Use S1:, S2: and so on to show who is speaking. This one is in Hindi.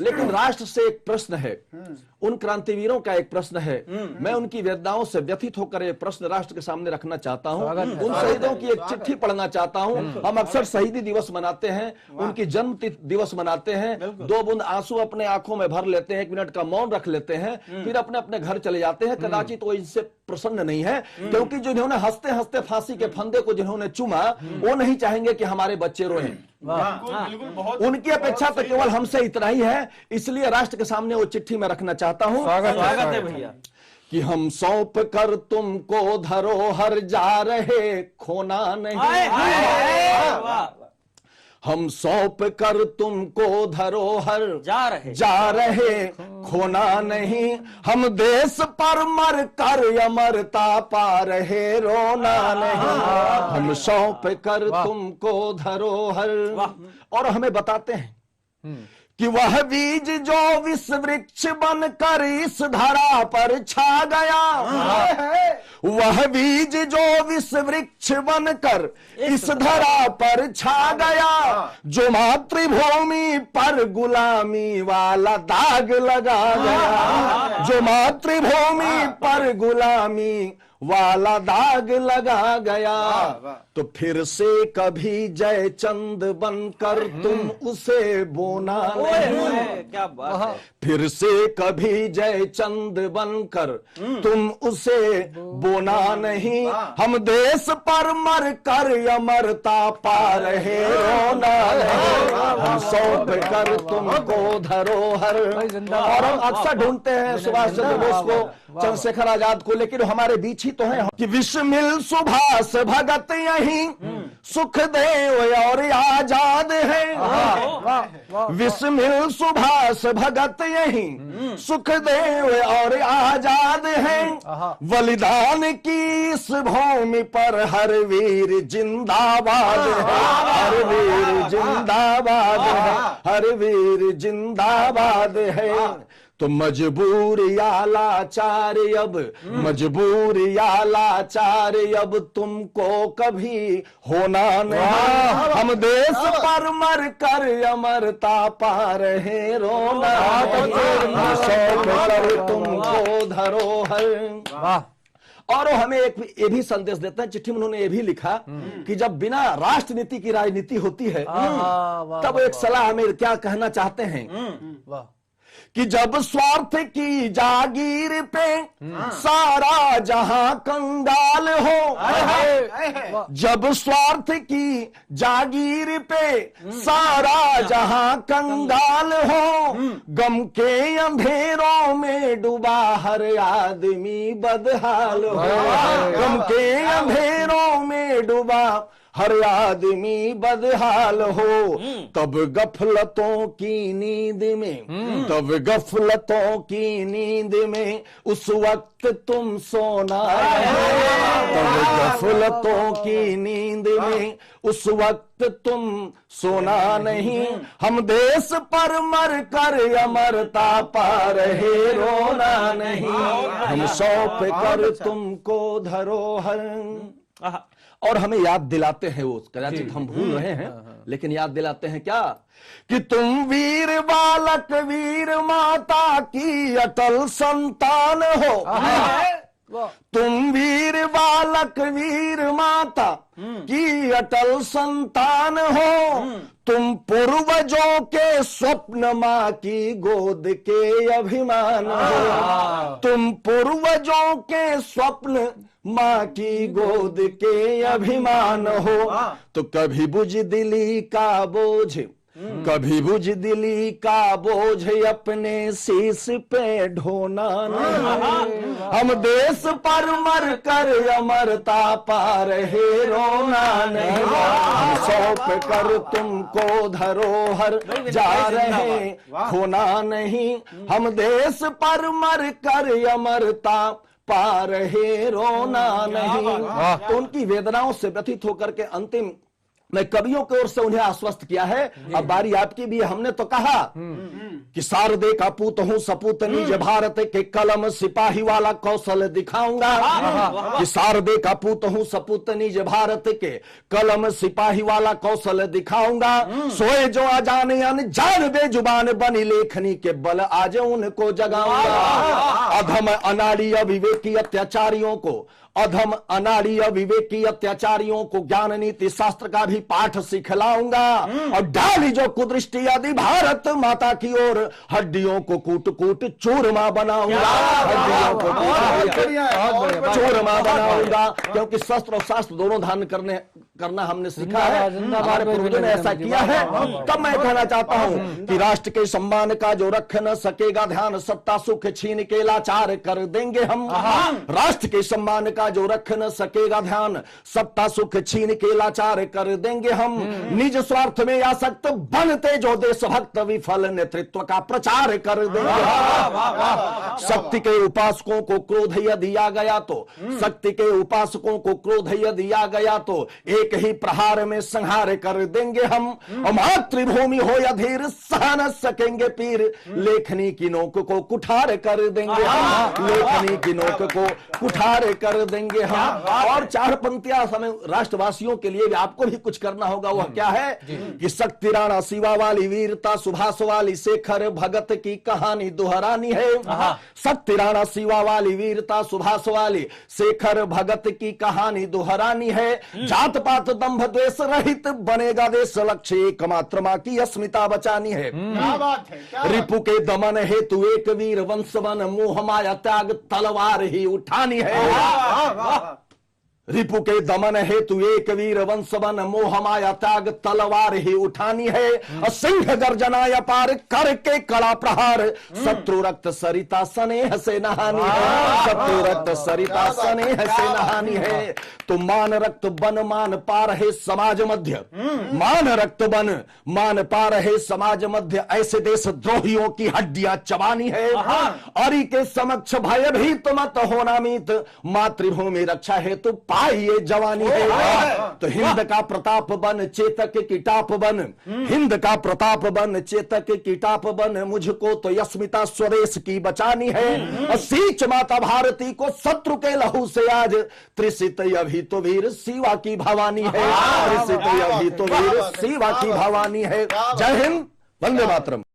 S1: लेकिन राष्ट्र से एक प्रश्न है, उन क्रांतिवीरों का एक प्रश्न है। मैं उनकी वेदनाओं से व्यथित होकर एक प्रश्न राष्ट्र के सामने रखना चाहता हूं, उन शहीदों की एक चिट्ठी पढ़ना चाहता हूं। हम अक्सर शहीदी दिवस मनाते हैं, उनकी जन्म दिवस मनाते हैं, 2 बूंद आंसू अपने आंखों में भर लेते हैं, 1 मिनट का मौन रख लेते हैं, फिर अपने अपने घर चले जाते हैं। कदाचित वो इनसे प्रसन्न नहीं है, क्योंकि जिन्होंने हंसते हंसते फांसी के फंदे को जिन्होंने चूमा, वो नहीं चाहेंगे कि हमारे बच्चे रोएं। उनकी अपेक्षा तो केवल हमसे इतना ही है, इसलिए राष्ट्र के सामने वो चिट्ठी में रखना चाहता हूं।
S2: स्वागत है भैया।
S1: कि हम सौंप कर तुमको धरोहर जा रहे, खोना नहीं। हम सौंप कर तुमको धरोहर जा रहे, खोना नहीं। हम देश पर मर कर अमरता पा रहे, रोना नहीं। हम सौंप कर तुमको धरोहर। और हमें बताते हैं कि वह बीज जो विश्व वृक्ष बनकर इस धरा पर छा गया, वह बीज जो विश्व वृक्ष बनकर इस धरा पर छा गया, जो मातृभूमि पर गुलामी वाला दाग लगा गया, जो मातृभूमि पर गुलामी वाला दाग लगा गया। तो फिर से कभी जय चंद बनकर तुम उसे बोना नहीं।
S2: क्या बात है।
S1: फिर से कभी जय चंद बनकर तुम उसे बोना नहीं। हम देश पर मर कर अमरता पा रहे, रोना नहीं। हम सौंप कर तुमको धरोहर। और हम अक्सर ढूंढते हैं सुभाष चंद्र बोस को, चंद्रशेखर आजाद को, लेकिन हमारे बीच ही तो है। कि विस्मिल सुभाष भगत यहीं सुखदेव और आजाद है। विस्मिल सुभाष भगत यहीं सुखदेव और आजाद है। बलिदान की इस भूमि पर हर वीर जिंदाबाद है, हर वीर जिंदाबाद है, हर वीर जिंदाबाद है। तो मजबूर या लाचार अब, मजबूर या लाचार अब तुमको कभी होना नहीं। हम देश पर मर कर अमरता पा रहे, रोना नहीं। सौंप कर तुमको धरोहर। और हमें एक ये भी संदेश देते हैं, चिट्ठी में उन्होंने ये भी लिखा कि जब बिना राष्ट्र नीति की राजनीति होती है, तब एक सलाह हमें क्या कहना चाहते हैं कि जब स्वार्थ की जागीर पे सारा जहां कंगाल हो, जब स्वार्थ की जागीर पे सारा जहां कंगाल हो, गम के अंधेरों में डूबा हर आदमी बदहाल हो, गम के अंधेरों में डूबा हर आदमी बदहाल हो। तब गफलतों की नींद में, तब गफलतों की नींद में उस वक्त तुम सोना नहीं। तब गफलतों की नींद में उस वक्त तुम सोना नहीं। हम देश पर मर कर अमरता पा रहे, रोना नहीं। हम सौंप कर तुमको धरोहर। और हमें याद दिलाते हैं, वो कदाचित हम भूल रहे हैं, लेकिन याद दिलाते हैं क्या कि तुम वीर बालक वीर माता की अटल संतान हो। तुम वीर बालक वीर माता की अटल संतान हो। तुम पूर्वजों के स्वप्न माँ की गोद के अभिमान हो। तुम पूर्वजों के स्वप्न माँ की गोद के अभिमान हो। तो कभी बुज़दिली का बोझ, कभी बुज़दिली का बोझ अपने शीश पे ढोना नहीं। हम देश पर मर कर अमरता पा रहे, रोना नहीं। हम सौंप कर तुमको धरोहर जा रहे, खोना नहीं। हम देश पर मर कर अमरता पा रहे, रोना नहीं। तो उनकी वेदनाओं से व्यथित होकर के अंतिम मैं कवियों की ओर से उन्हें आश्वस्त किया है। अब बारी आपकी भी है। हमने तो कहा कि शारदे का पूत हूं सपूत निज भारत के कलम सिपाही वाला कौशल दिखाऊंगा। कि शारदे का पूत हूं सपूत निज भारत के कलम सिपाही वाला कौशल दिखाऊंगा। सोए जो अजाने अनजान बेजुबान बनी लेखनी के बल आज उनको जगाऊंगा। अधम अनाड़ी अविवेकी अत्याचारियों को अधम अनाड़ी अविवेकी अत्याचारियों को ज्ञान नीति शास्त्र का भी पाठ सिखलाऊंगा। और डाली जो कुदृष्टि यदि भारत माता की ओर हड्डियों को कूट कूट चूरमा बनाऊंगा। हड्डियों को चूरमा बनाऊंगा, क्योंकि शस्त्र और शास्त्र दोनों धारण करना हमने सीखा है, हमारे पूर्वजों ने ऐसा किया है। तब मैं कहना चाहता हूं कि राष्ट्र के सम्मान का जो रख न सकेगा ध्यान, सत्ता सुख छीन के लाचार कर देंगे हम। राष्ट्र के सम्मान का जो रख न सकेगा ध्यान, सत्ता सुख छीन के लाचार कर देंगे हम। निज स्वार्थ में आसक्त बनते जो देशभक्त विफल नेतृत्व का प्रचार कर देंगे। शक्ति के उपासकों को क्रोध यदि आ गया तो, शक्ति के उपासकों को क्रोध यदि आ गया तो एक ही प्रहार में संहार कर देंगे हम। और मातृभूमि हो या धीर सह न सकेंगे पीर, लेखनी की नोक को कुठार कर देंगे हम। लेखनी की नोक को कुठार कर देंगे हम। और चार पंक्तियां हमें राष्ट्रवासियों के लिए भी आपको भी कुछ करना होगा। वह क्या है कि शक्ति राणा शिवा वाली वीरता सुभाष वाली शेखर भगत की कहानी दोहरानी है। शक्ति राणा शिवा वाली वीरता सुभाष वाली शेखर भगत की कहानी दोहरानी है। जात पात दंभ द्वेष रहित बनेगा देश, लक्ष्य एकमात्र मां की अस्मिता बचानी है।
S2: क्या बात है।
S1: रिपु के दमन हेतु एक वीर वंशवन, मोह माया त्याग तलवार ही उठानी है। रिपु के दमन हेतु एक वीर वंशवन, मोह माया त्याग तलवार ही उठानी है। सिंह गर्जना अपार करके कड़ा प्रहार, शत्रु रक्त सरिता स्नेह से नहानी है। शत्रु रक्त सरिता स्नेह से नहानी है। तो मान रक्त बन मान पा रहे समाज मध्य, मान रक्त बन मान पा रहे समाज मध्य, ऐसे देश द्रोहियों की हड्डियां चबानी है। अरि के समक्ष भयभीत मत होना मीत, मातृभूमि रक्षा हेतु ये जवानी है। तो हिंद का प्रताप बन चेतक की टाप बन, हिंद का प्रताप बन चेतक की टाप बन, मुझको तो अस्मिता स्वदेश की बचानी है। और सींच माता भारती को शत्रु के लहू से आज, त्रिसित अभी तो वीर शिवा की भवानी है। त्रिसित अभी तो वीर शिवा की भवानी है। जय हिंद, वंदे मातरम।